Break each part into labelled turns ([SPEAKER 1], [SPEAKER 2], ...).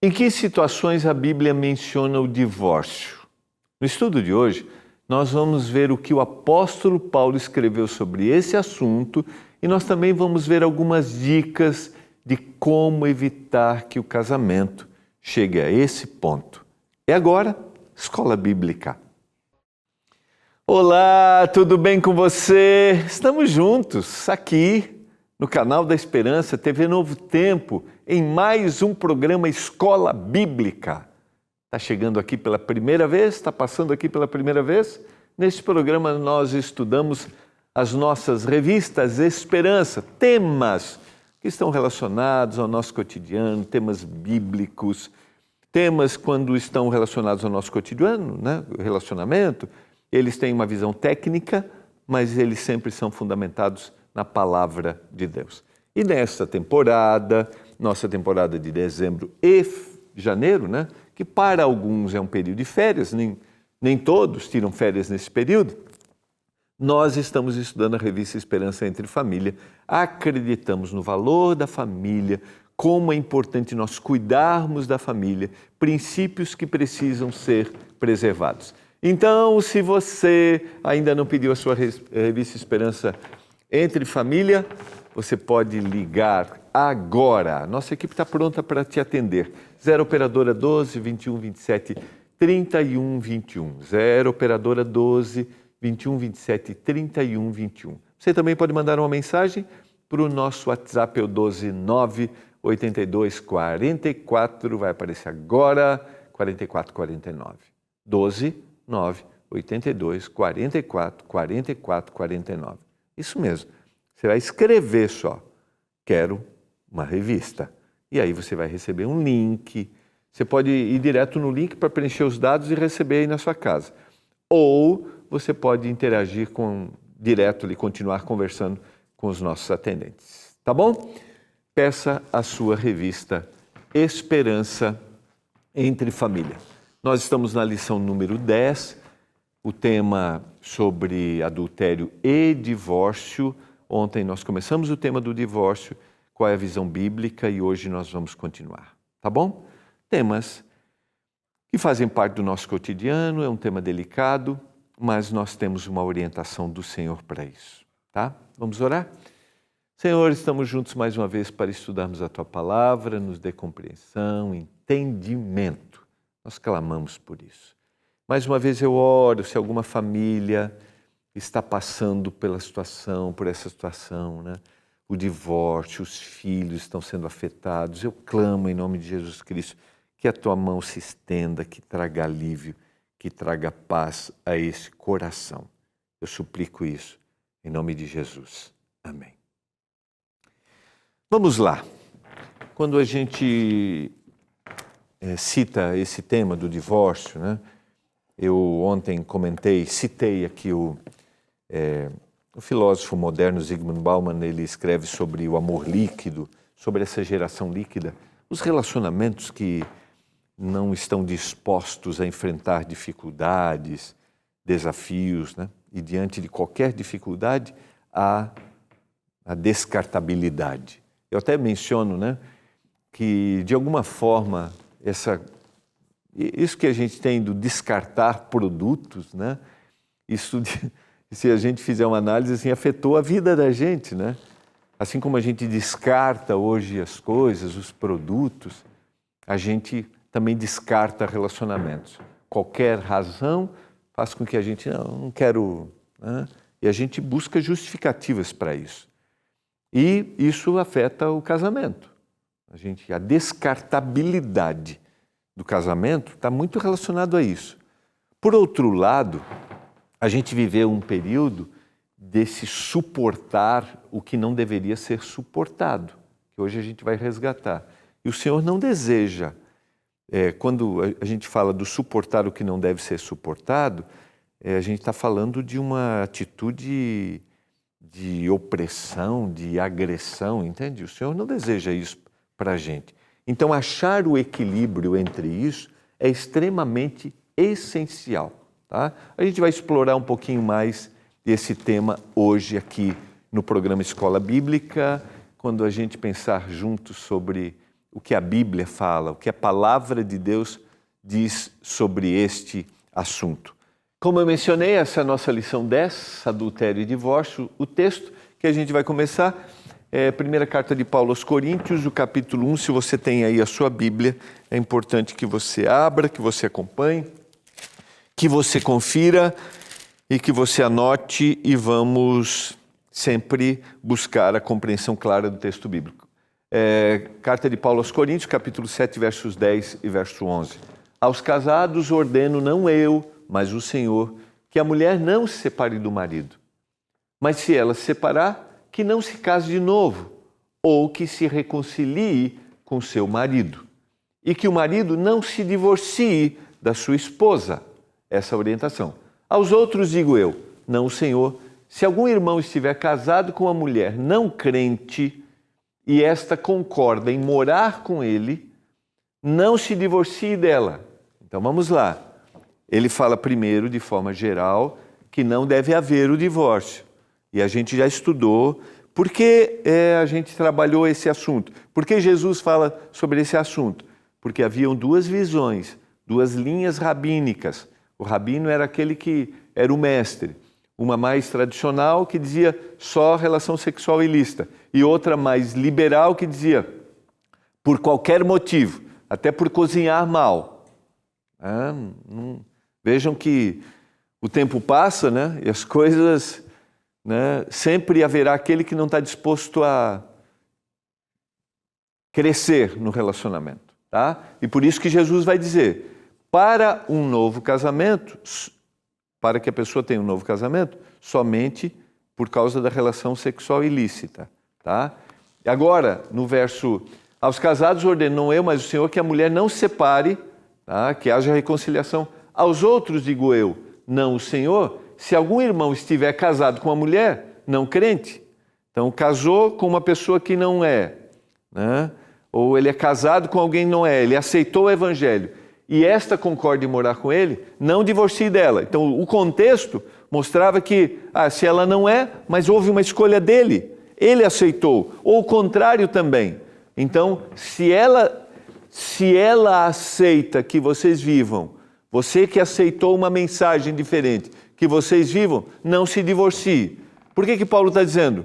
[SPEAKER 1] Em que situações a Bíblia menciona o divórcio? No estudo de hoje, nós vamos ver o que o apóstolo Paulo escreveu sobre esse assunto e nós também vamos ver algumas dicas de como evitar que o casamento chegue a esse ponto. E agora, Escola Bíblica. Olá, tudo bem com você? Estamos juntos aqui no canal da Esperança, TV Novo Tempo, em mais um programa Escola Bíblica. Está chegando aqui pela primeira vez? Está passando aqui pela primeira vez? Neste programa nós estudamos as nossas revistas Esperança, temas que estão relacionados ao nosso cotidiano, temas bíblicos, temas quando estão relacionados ao nosso cotidiano, né? Relacionamento, eles têm uma visão técnica, mas eles sempre são fundamentados na palavra de Deus. E nesta temporada, nossa temporada de dezembro e janeiro, né, que para alguns é um período de férias, nem todos tiram férias nesse período, nós estamos estudando a revista Esperança Entre Família, acreditamos no valor da família, como é importante nós cuidarmos da família, princípios que precisam ser preservados. Então, se você ainda não pediu a sua revista Esperança Entre Família, você pode ligar agora. Nossa equipe está pronta para te atender. 0 Operadora 12 21 27 31 21. 0 Operadora 12 21 27 31 21. Você também pode mandar uma mensagem para o nosso WhatsApp, é o 12 9 82 44, vai aparecer agora, 44 49. 12 9 82 44 44 49. Isso mesmo. Você vai escrever só, quero uma revista. E aí você vai receber um link. Você pode ir direto no link para preencher os dados e receber aí na sua casa. Ou você pode interagir direto e continuar conversando com os nossos atendentes. Tá bom? Peça a sua revista Esperança Entre Família. Nós estamos na lição número 10, o tema sobre adultério e divórcio. Ontem nós começamos o tema do divórcio, qual é a visão bíblica, e hoje nós vamos continuar, tá bom? Temas que fazem parte do nosso cotidiano, é um tema delicado, mas nós temos uma orientação do Senhor para isso, tá? Vamos orar? Senhor, estamos juntos mais uma vez para estudarmos a Tua Palavra, nos dê compreensão, entendimento. Nós clamamos por isso. Mais uma vez eu oro, se alguma família está passando por essa situação, né? O divórcio, os filhos estão sendo afetados. Eu clamo em nome de Jesus Cristo que a Tua mão se estenda, que traga alívio, que traga paz a esse coração. Eu suplico isso em nome de Jesus. Amém. Vamos lá. Quando a gente cita esse tema do divórcio, né? Eu ontem citei aqui o filósofo moderno Zygmunt Bauman, ele escreve sobre o amor líquido, sobre essa geração líquida, os relacionamentos que não estão dispostos a enfrentar dificuldades, desafios, né? E diante de qualquer dificuldade, há a descartabilidade. Eu até menciono, né, que de alguma forma isso que a gente tem do descartar produtos, né, isso se a gente fizer uma análise assim, afetou a vida da gente, né? Assim como a gente descarta hoje as coisas, os produtos, a gente também descarta relacionamentos. Qualquer razão faz com que a gente não quero, né? E a gente busca justificativas para isso. E isso afeta o casamento. A descartabilidade do casamento está muito relacionado a isso. Por outro lado, a gente viveu um período desse suportar o que não deveria ser suportado, que hoje a gente vai resgatar. E o Senhor não deseja, quando a gente fala do suportar o que não deve ser suportado, a gente está falando de uma atitude de opressão, de agressão, entende? O Senhor não deseja isso para a gente. Então, achar o equilíbrio entre isso é extremamente essencial. Tá? A gente vai explorar um pouquinho mais esse tema hoje aqui no programa Escola Bíblica, quando a gente pensar juntos sobre o que a Bíblia fala, o que a palavra de Deus diz sobre este assunto. Como eu mencionei, essa é a nossa lição 10, adultério e divórcio. O texto que a gente vai começar é a primeira carta de Paulo aos Coríntios, o capítulo 1. Se você tem aí a sua Bíblia, é importante que você abra, que você acompanhe, que você confira e que você anote, e vamos sempre buscar a compreensão clara do texto bíblico. Carta de Paulo aos Coríntios, capítulo 7, versos 10 e verso 11. Aos casados ordeno, não eu, mas o Senhor, que a mulher não se separe do marido. Mas se ela se separar, que não se case de novo, ou que se reconcilie com seu marido. E que o marido não se divorcie da sua esposa. Essa orientação. Aos outros digo eu, não o Senhor, se algum irmão estiver casado com uma mulher não crente e esta concorda em morar com ele, não se divorcie dela. Então vamos lá. Ele fala primeiro, de forma geral, que não deve haver o divórcio. E a gente já estudou. Por que a gente trabalhou esse assunto? Por que Jesus fala sobre esse assunto? Porque haviam duas visões, duas linhas rabínicas. O rabino era aquele que era o mestre. Uma mais tradicional que dizia só relação sexual ilícita. E outra mais liberal que dizia por qualquer motivo, até por cozinhar mal. Vejam que o tempo passa, né? E as coisas, né? Sempre haverá aquele que não está disposto a crescer no relacionamento. Tá? E por isso que Jesus vai dizer, para um novo casamento, para que a pessoa tenha um novo casamento, somente por causa da relação sexual ilícita. Tá? E agora, no verso, aos casados ordeno, não eu, mas o Senhor, que a mulher não se separe, tá? Que haja reconciliação. Aos outros digo eu, não o Senhor, se algum irmão estiver casado com uma mulher não crente, então casou com uma pessoa que não é, né? Ou ele é casado com alguém que não é, ele aceitou o evangelho, e esta concorda em morar com ele, não divorcie dela. Então o contexto mostrava que, se ela não é, mas houve uma escolha dele, ele aceitou, ou o contrário também. Então, se ela aceita que vocês vivam, você que aceitou uma mensagem diferente, que vocês vivam, não se divorcie. Por que Paulo está dizendo?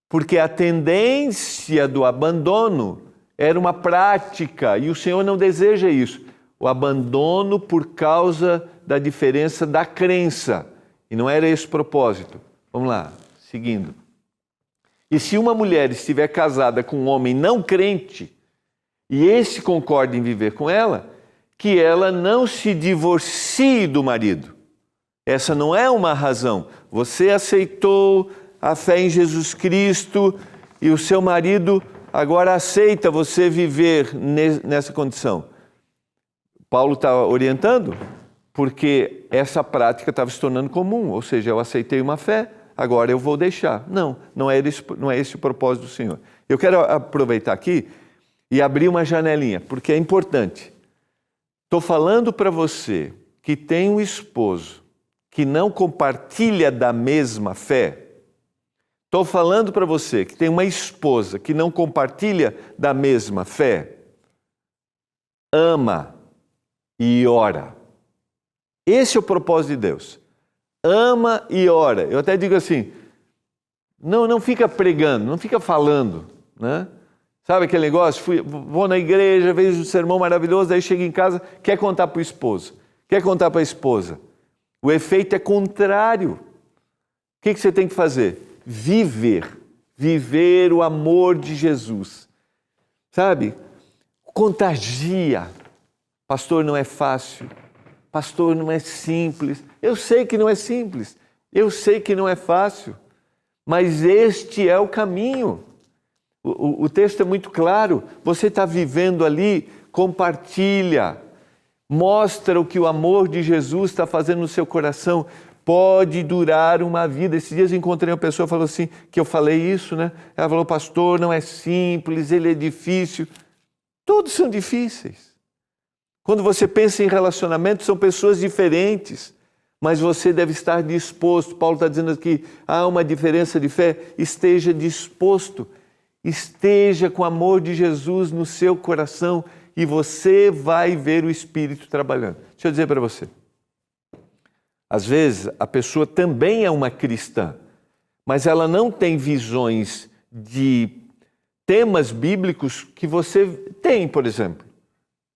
[SPEAKER 1] Porque a tendência do abandono era uma prática, e o Senhor não deseja isso. O abandono por causa da diferença da crença. E não era esse o propósito. Vamos lá, seguindo. E se uma mulher estiver casada com um homem não crente, e esse concorda em viver com ela, que ela não se divorcie do marido. Essa não é uma razão. Você aceitou a fé em Jesus Cristo e o seu marido agora aceita você viver nessa condição. Paulo está orientando porque essa prática estava se tornando comum, ou seja, eu aceitei uma fé, agora eu vou deixar. Não é esse o propósito do Senhor. Eu quero aproveitar aqui e abrir uma janelinha, porque é importante. Estou falando para você que tem um esposo que não compartilha da mesma fé. Estou falando para você que tem uma esposa que não compartilha da mesma fé. Ama e ora. Esse é o propósito de Deus. Ama e ora. Eu até digo assim, não fica pregando, não fica falando, né? Sabe aquele negócio? Vou na igreja, vejo um sermão maravilhoso, aí chego em casa, quer contar para o esposo, quer contar para a esposa. O efeito é contrário. O que você tem que fazer? Viver o amor de Jesus. Sabe? Contagia. Pastor, não é fácil. Pastor, não é simples. Eu sei que não é simples. Eu sei que não é fácil. Mas este é o caminho. O texto é muito claro. Você está vivendo ali, compartilha. Mostra o que o amor de Jesus está fazendo no seu coração. Pode durar uma vida. Esses dias eu encontrei uma pessoa que falou assim, que eu falei isso, né? Ela falou, pastor, não é simples, ele é difícil. Todos são difíceis. Quando você pensa em relacionamento, são pessoas diferentes, mas você deve estar disposto. Paulo está dizendo aqui, há uma diferença de fé, esteja disposto. esteja com o amor de Jesus no seu coração e você vai ver o Espírito trabalhando. Deixa eu dizer para você. Às vezes, a pessoa também é uma cristã, mas ela não tem visões de temas bíblicos que você tem, por exemplo.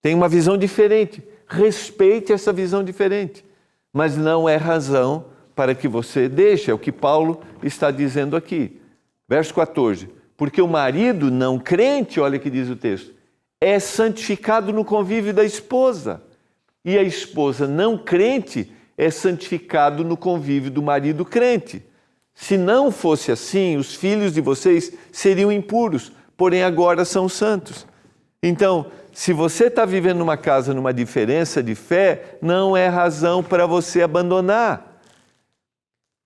[SPEAKER 1] Tem uma visão diferente. Respeite essa visão diferente. Mas não é razão para que você deixe. É o que Paulo está dizendo aqui. Verso 14. Porque o marido não crente, olha o que diz o texto, é santificado no convívio da esposa. E a esposa não crente é santificado no convívio do marido crente. Se não fosse assim, os filhos de vocês seriam impuros, porém agora são santos. Então, se você está vivendo numa casa numa diferença de fé, não é razão para você abandonar.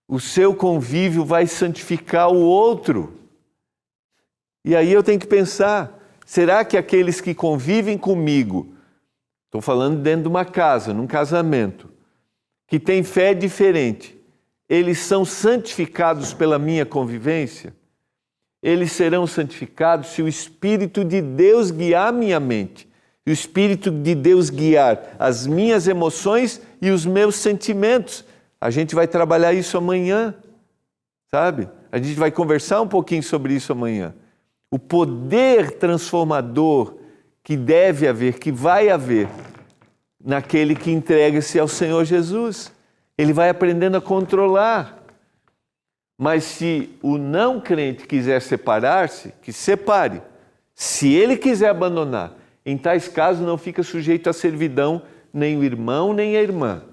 [SPEAKER 1] O seu convívio vai santificar o outro. E aí eu tenho que pensar, será que aqueles que convivem comigo, estou falando dentro de uma casa, num casamento, que tem fé diferente, eles são santificados pela minha convivência? Eles serão santificados se o Espírito de Deus guiar minha mente, se o Espírito de Deus guiar as minhas emoções e os meus sentimentos. A gente vai trabalhar isso amanhã, sabe? A gente vai conversar um pouquinho sobre isso amanhã. O poder transformador que deve haver, que vai haver, naquele que entrega-se ao Senhor Jesus. Ele vai aprendendo a controlar. Mas se o não crente quiser separar-se, que separe. Se ele quiser abandonar, em tais casos não fica sujeito à servidão nem o irmão nem a irmã.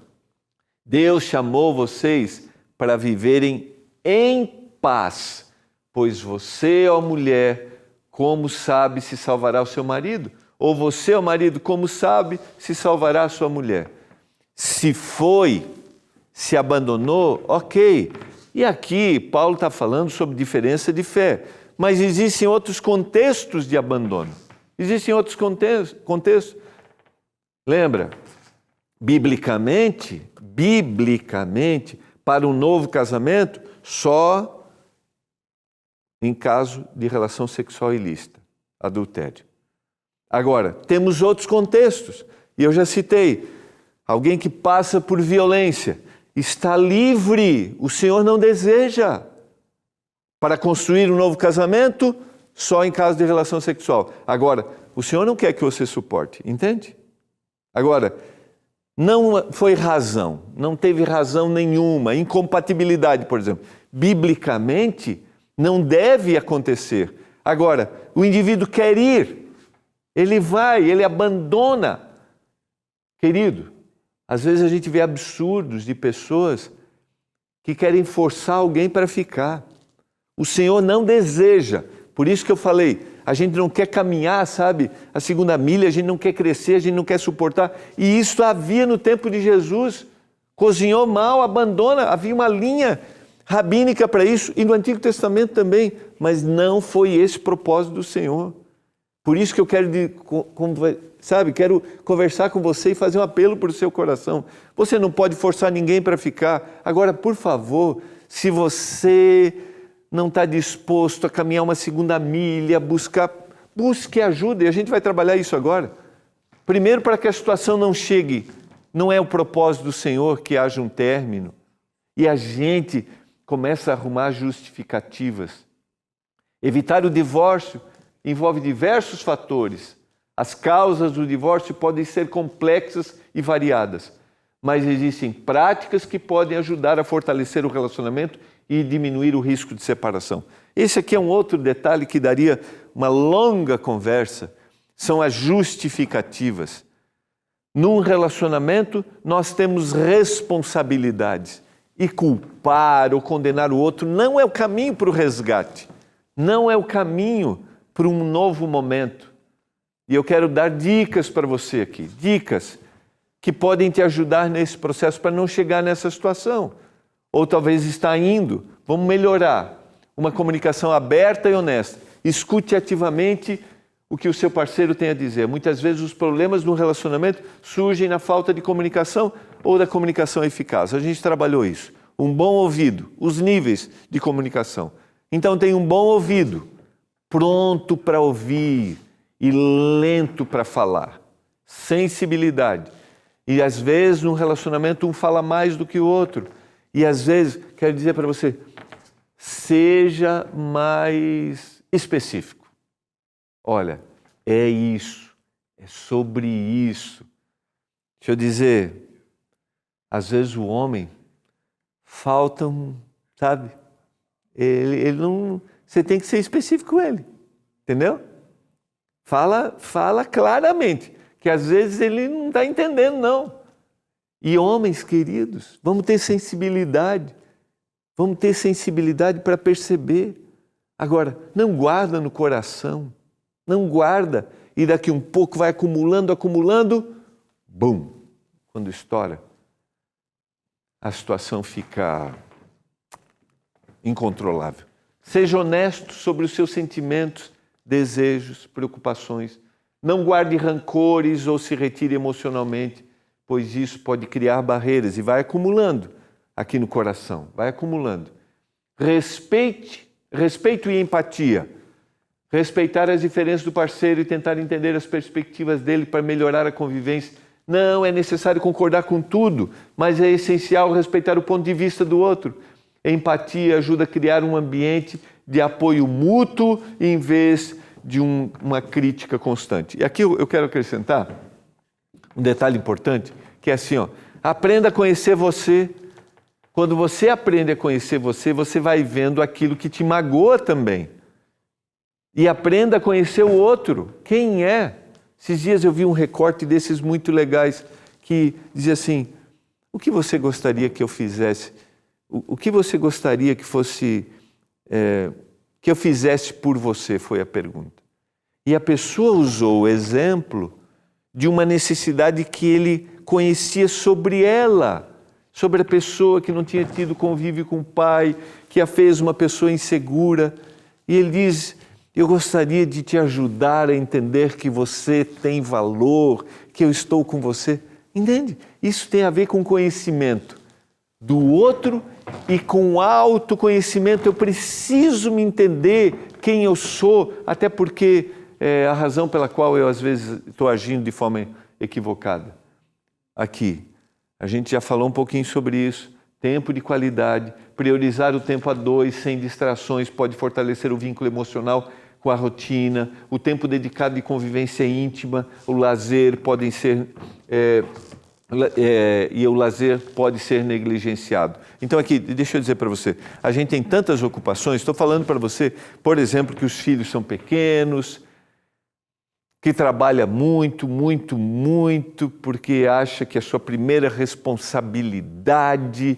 [SPEAKER 1] Deus chamou vocês para viverem em paz, pois você, ó mulher, como sabe se salvará o seu marido? Ou você, ó marido, como sabe se salvará a sua mulher? Se se abandonou, ok. E aqui Paulo está falando sobre diferença de fé, mas existem outros contextos de abandono. Existem outros contextos. Lembra? Biblicamente, para um novo casamento, só em caso de relação sexual ilícita, adultério. Agora, temos outros contextos, e eu já citei, alguém que passa por violência, está livre, o Senhor não deseja para construir um novo casamento só em caso de relação sexual. Agora, o Senhor não quer que você suporte, entende? Agora, não foi razão, não teve razão nenhuma, incompatibilidade, por exemplo. Biblicamente, não deve acontecer. Agora, o indivíduo quer ir, ele vai, ele abandona. Querido, às vezes a gente vê absurdos de pessoas que querem forçar alguém para ficar. O Senhor não deseja. Por isso que eu falei, a gente não quer caminhar, sabe? A segunda milha, a gente não quer crescer, a gente não quer suportar. E isso havia no tempo de Jesus. Cozinhou mal, abandona. Havia uma linha rabínica para isso. E no Antigo Testamento também. Mas não foi esse o propósito do Senhor. Por isso que eu quero, quero conversar com você e fazer um apelo para o seu coração. Você não pode forçar ninguém para ficar. Agora, por favor, se você não está disposto a caminhar uma segunda milha, busque ajuda, e a gente vai trabalhar isso agora. Primeiro, para que a situação não chegue, não é o propósito do Senhor que haja um término, e a gente começa a arrumar justificativas. Evitar o divórcio envolve diversos fatores. As causas do divórcio podem ser complexas e variadas, mas existem práticas que podem ajudar a fortalecer o relacionamento e diminuir o risco de separação. Esse aqui é um outro detalhe que daria uma longa conversa, são as justificativas. Num relacionamento, nós temos responsabilidades e culpar ou condenar o outro não é o caminho para o resgate, não é o caminho para um novo momento. E eu quero dar dicas para você aqui, dicas que podem te ajudar nesse processo para não chegar nessa situação. Ou talvez está indo, vamos melhorar. Uma comunicação aberta e honesta. Escute ativamente o que o seu parceiro tem a dizer. Muitas vezes os problemas no relacionamento surgem na falta de comunicação ou da comunicação eficaz. A gente trabalhou isso. Um bom ouvido, os níveis de comunicação. Então tem um bom ouvido pronto para ouvir e lento para falar. Sensibilidade. E às vezes num relacionamento um fala mais do que o outro. E às vezes, quero dizer para você, seja mais específico. Olha, é isso, é sobre isso. Deixa eu dizer, às vezes o homem falta sabe? Ele não... Você tem que ser específico com ele, entendeu? Fala claramente, que às vezes ele não está entendendo, não. E homens queridos, vamos ter sensibilidade para perceber. Agora, não guarda no coração, não guarda, e daqui um pouco vai acumulando, bum! Quando estoura, a situação fica incontrolável. Seja honesto sobre os seus sentimentos, desejos, preocupações. Não guarde rancores ou se retire emocionalmente, pois isso pode criar barreiras e vai acumulando aqui no coração, vai acumulando. Respeito e empatia. Respeitar as diferenças do parceiro e tentar entender as perspectivas dele para melhorar a convivência. Não é necessário concordar com tudo, mas é essencial respeitar o ponto de vista do outro. A empatia ajuda a criar um ambiente de apoio mútuo em vez de uma crítica constante. E aqui eu quero acrescentar um detalhe importante, que é assim, aprenda a conhecer você. Quando você aprende a conhecer você, você vai vendo aquilo que te magoa também. E aprenda a conhecer o outro. Quem é? Esses dias eu vi um recorte desses muito legais, que dizia assim, o que você gostaria que eu fizesse? O que você gostaria que fosse, que eu fizesse por você, foi a pergunta. E a pessoa usou o exemplo de uma necessidade que ele conhecia sobre ela, sobre a pessoa que não tinha tido convívio com o pai, que a fez uma pessoa insegura. E ele diz, eu gostaria de te ajudar a entender que você tem valor, que eu estou com você. Entende? Isso tem a ver com conhecimento do outro e com autoconhecimento. Eu preciso me entender quem eu sou, até porque é a razão pela qual eu às vezes estou agindo de forma equivocada. Aqui, a gente já falou um pouquinho sobre isso. Tempo de qualidade, priorizar o tempo a dois, sem distrações, pode fortalecer o vínculo emocional com a rotina. O tempo dedicado de convivência íntima, o lazer podem ser... e o lazer pode ser negligenciado. Então aqui, deixa eu dizer para você, a gente tem tantas ocupações, estou falando para você, por exemplo, que os filhos são pequenos, que trabalha muito, porque acha que a sua primeira responsabilidade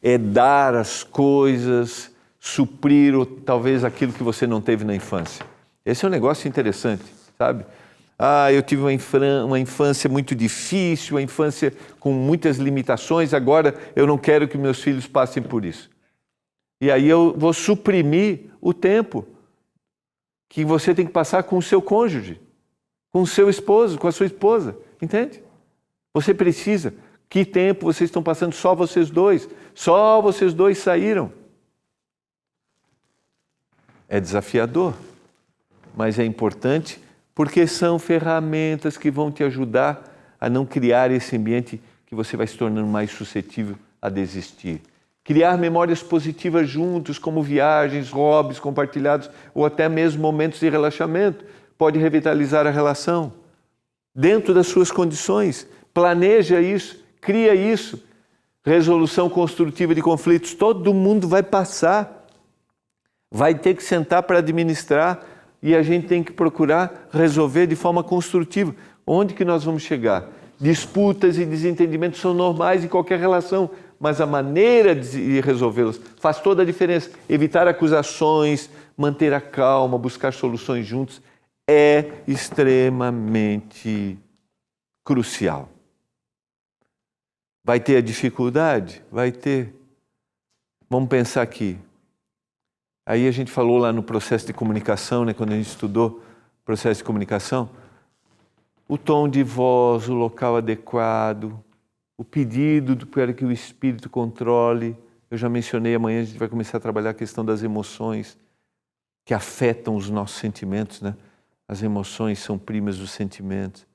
[SPEAKER 1] é dar as coisas, suprir talvez aquilo que você não teve na infância. Esse é um negócio interessante, sabe? Eu tive uma infância muito difícil, uma infância com muitas limitações, agora eu não quero que meus filhos passem por isso. E aí eu vou suprimir o tempo que você tem que passar com o seu cônjuge, com o seu esposo, com a sua esposa, entende? Você precisa. Que tempo vocês estão passando só vocês dois? Só vocês dois saíram. É desafiador, mas é importante, porque são ferramentas que vão te ajudar a não criar esse ambiente que você vai se tornando mais suscetível a desistir. Criar memórias positivas juntos, como viagens, hobbies compartilhados ou até mesmo momentos de relaxamento, pode revitalizar a relação. Dentro das suas condições, planeja isso, cria isso. Resolução construtiva de conflitos, todo mundo vai passar. Vai ter que sentar para administrar e a gente tem que procurar resolver de forma construtiva. Onde que nós vamos chegar? Disputas e desentendimentos são normais em qualquer relação, mas a maneira de resolvê-los faz toda a diferença. Evitar acusações, manter a calma, buscar soluções juntos é extremamente crucial. Vai ter a dificuldade? Vai ter. Vamos pensar aqui. Aí a gente falou lá no processo de comunicação, né, quando a gente estudou o processo de comunicação, o tom de voz, o local adequado, o pedido para que o espírito controle. Eu já mencionei, amanhã a gente vai começar a trabalhar a questão das emoções, que afetam os nossos sentimentos, né? As emoções são primas dos sentimentos.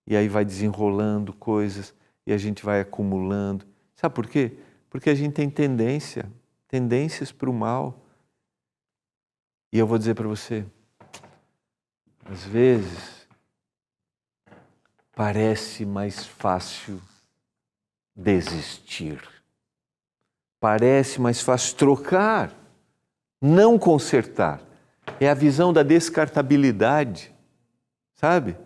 [SPEAKER 1] E aí vai desenrolando coisas e a gente vai acumulando. Sabe por quê? Porque a gente tem tendências para o mal. E eu vou dizer para você, às vezes parece mais fácil desistir. Parece mais fácil trocar, não consertar. É a visão da descartabilidade, sabe?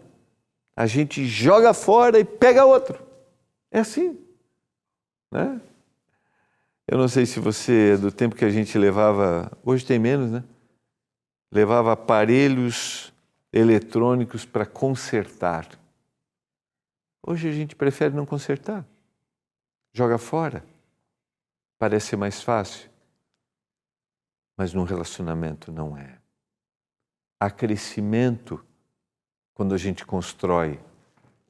[SPEAKER 1] A gente joga fora e pega outro. É assim, né? Eu não sei se você, do tempo que a gente levava, hoje tem menos, né? Levava aparelhos eletrônicos para consertar. Hoje a gente prefere não consertar. Joga fora. Parece ser mais fácil. Mas num relacionamento não é. Há crescimento quando a gente constrói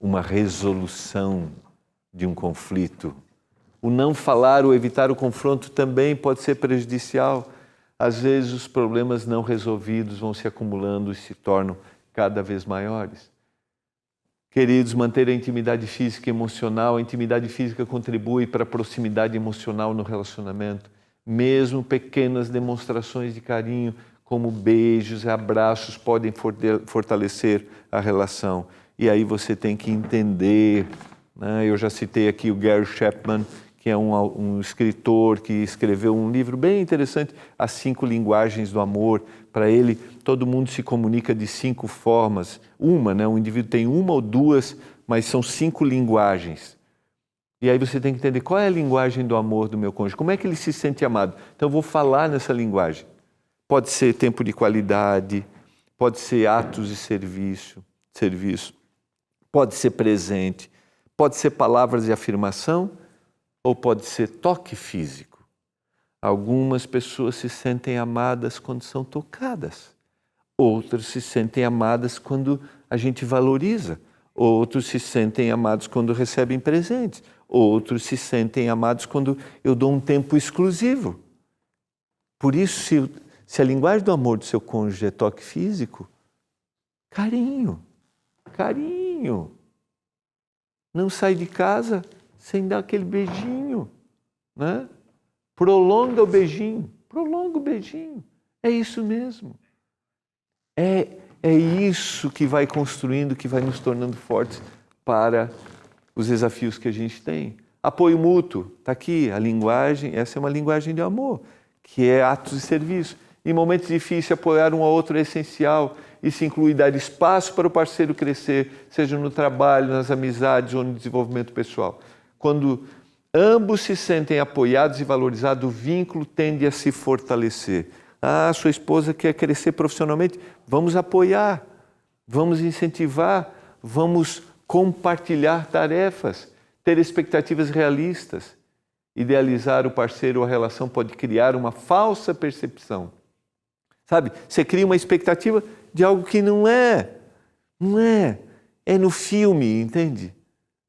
[SPEAKER 1] uma resolução de um conflito. O não falar ou evitar o confronto também pode ser prejudicial. Às vezes os problemas não resolvidos vão se acumulando e se tornam cada vez maiores. Queridos, manter a intimidade física e emocional. A intimidade física contribui para a proximidade emocional no relacionamento. Mesmo pequenas demonstrações de carinho, como beijos e abraços, podem fortalecer a relação. E aí você tem que entender, né? Eu já citei aqui o Gary Chapman, que é um escritor que escreveu um livro bem interessante, As 5 Linguagens do Amor. Para ele, todo mundo se comunica de 5 formas. Um indivíduo tem uma ou duas, mas são 5 linguagens. E aí você tem que entender qual é a linguagem do amor do meu cônjuge, como é que ele se sente amado. Então eu vou falar nessa linguagem. Pode ser tempo de qualidade, pode ser atos de serviço, pode ser presente, pode ser palavras de afirmação, ou pode ser toque físico. Algumas pessoas se sentem amadas quando são tocadas. Outras se sentem amadas quando a gente valoriza. Outros se sentem amados quando recebem presentes. Outros se sentem amados quando eu dou um tempo exclusivo. Por isso, se a linguagem do amor do seu cônjuge é toque físico, carinho. Não sai de casa sem dar aquele beijinho, né? Prolonga o beijinho. É isso mesmo. É isso que vai construindo, que vai nos tornando fortes para os desafios que a gente tem. Apoio mútuo, está aqui a linguagem, essa é uma linguagem de amor, que é atos de serviço. Em momentos difíceis, apoiar um ao outro é essencial. Isso inclui dar espaço para o parceiro crescer, seja no trabalho, nas amizades ou no desenvolvimento pessoal. Quando ambos se sentem apoiados e valorizados, o vínculo tende a se fortalecer. Sua esposa quer crescer profissionalmente? Vamos apoiar, vamos incentivar, vamos compartilhar tarefas, ter expectativas realistas. Idealizar o parceiro ou a relação pode criar uma falsa percepção. Sabe? Você cria uma expectativa de algo que não é. É no filme, entende?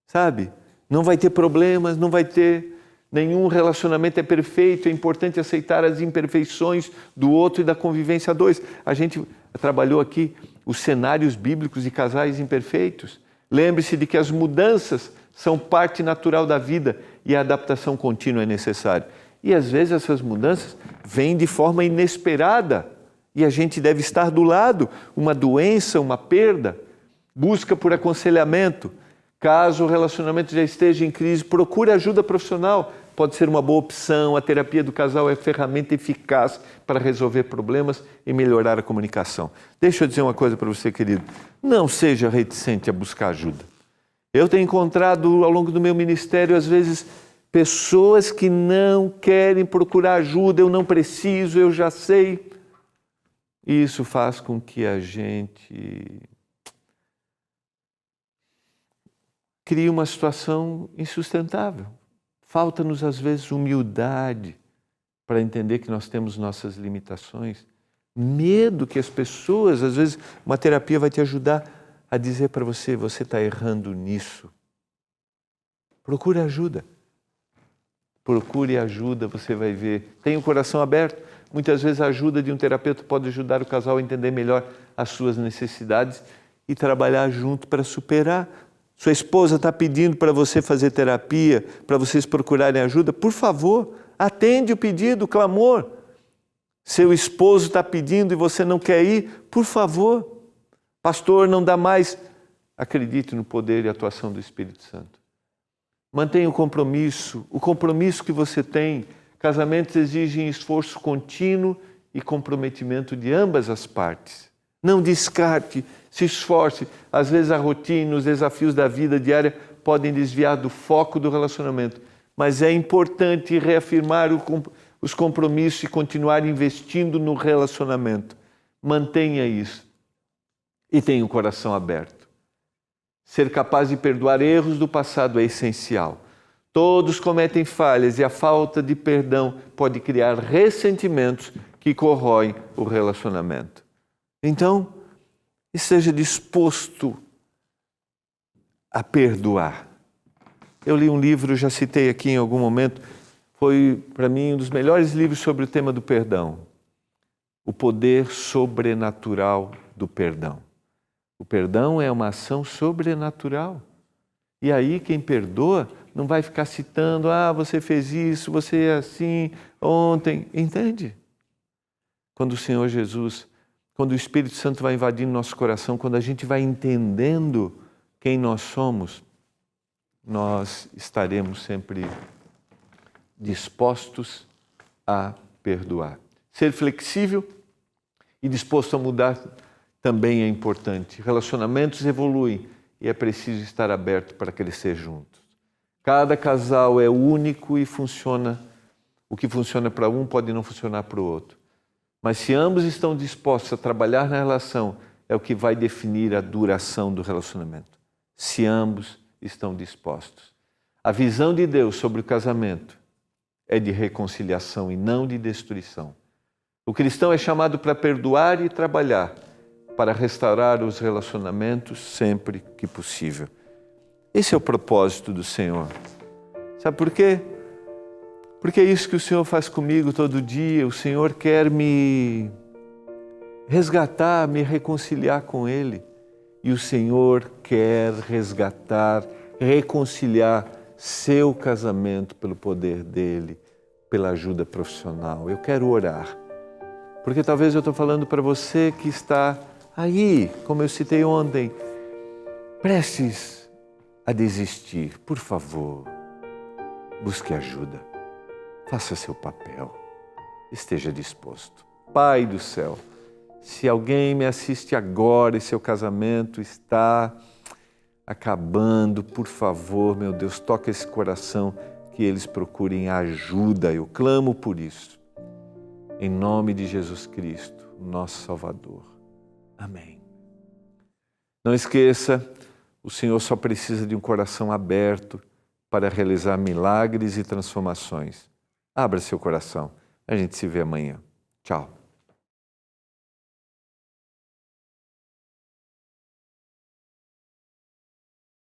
[SPEAKER 1] Sabe? Não vai ter problemas, não vai ter nenhum relacionamento é perfeito, é importante aceitar as imperfeições do outro e da convivência a dois. A gente trabalhou aqui os cenários bíblicos de casais imperfeitos. Lembre-se de que as mudanças são parte natural da vida e a adaptação contínua é necessária. E às vezes essas mudanças vêm de forma inesperada e a gente deve estar do lado. Uma doença, uma perda, busca por aconselhamento. Caso o relacionamento já esteja em crise, procure ajuda profissional. Pode ser uma boa opção. A terapia do casal é ferramenta eficaz para resolver problemas e melhorar a comunicação. Deixa eu dizer uma coisa para você, querido. Não seja reticente a buscar ajuda. Eu tenho encontrado ao longo do meu ministério, às vezes, pessoas que não querem procurar ajuda. Eu não preciso, eu já sei. E isso faz com que a gente crie uma situação insustentável. Falta-nos, às vezes, humildade para entender que nós temos nossas limitações. Medo que as pessoas, às vezes, uma terapia vai te ajudar a dizer para você, você está errando nisso. Procure ajuda. Procure ajuda, você vai ver. Tenha o coração aberto. Muitas vezes a ajuda de um terapeuta pode ajudar o casal a entender melhor as suas necessidades e trabalhar junto para superar. Sua esposa está pedindo para você fazer terapia, para vocês procurarem ajuda. Por favor, atende o pedido, o clamor. Seu esposo está pedindo e você não quer ir, por favor. Pastor, não dá mais. Acredite no poder e atuação do Espírito Santo. Mantenha o compromisso que você tem. Casamentos exigem esforço contínuo e comprometimento de ambas as partes. Não descarte, se esforce. Às vezes a rotina, os desafios da vida diária podem desviar do foco do relacionamento. Mas é importante reafirmar os compromissos e continuar investindo no relacionamento. Mantenha isso. E tenha o coração aberto. Ser capaz de perdoar erros do passado é essencial. Todos cometem falhas e a falta de perdão pode criar ressentimentos que corroem o relacionamento. Então, esteja disposto a perdoar. Eu li um livro, já citei aqui em algum momento, foi para mim um dos melhores livros sobre o tema do perdão. O poder sobrenatural do perdão. O perdão é uma ação sobrenatural. E aí quem perdoa não vai ficar citando, você fez isso, você é assim, ontem. Entende? Quando o Senhor Jesus, quando o Espírito Santo vai invadindo nosso coração, quando a gente vai entendendo quem nós somos, nós estaremos sempre dispostos a perdoar. Ser flexível e disposto a mudar também é importante. Relacionamentos evoluem e é preciso estar aberto para crescer juntos. Cada casal é único e funciona. O que funciona para um pode não funcionar para o outro. Mas se ambos estão dispostos a trabalhar na relação, é o que vai definir a duração do relacionamento. Se ambos estão dispostos. A visão de Deus sobre o casamento é de reconciliação e não de destruição. O cristão é chamado para perdoar e trabalhar para restaurar os relacionamentos sempre que possível. Esse é o propósito do Senhor. Sabe por quê? Porque é isso que o Senhor faz comigo todo dia. O Senhor quer me resgatar, me reconciliar com Ele. E o Senhor quer resgatar, reconciliar seu casamento pelo poder dEle, pela ajuda profissional. Eu quero orar. Porque talvez eu estou falando para você que está aí, como eu citei ontem, prestes a desistir. Por favor, busque ajuda. Faça seu papel. Esteja disposto. Pai do céu, se alguém me assiste agora e seu casamento está acabando, por favor, meu Deus, toca esse coração, que eles procurem ajuda. Eu clamo por isso. Em nome de Jesus Cristo, nosso Salvador. Amém. Não esqueça, o Senhor só precisa de um coração aberto para realizar milagres e transformações. Abra seu coração. A gente se vê amanhã. Tchau.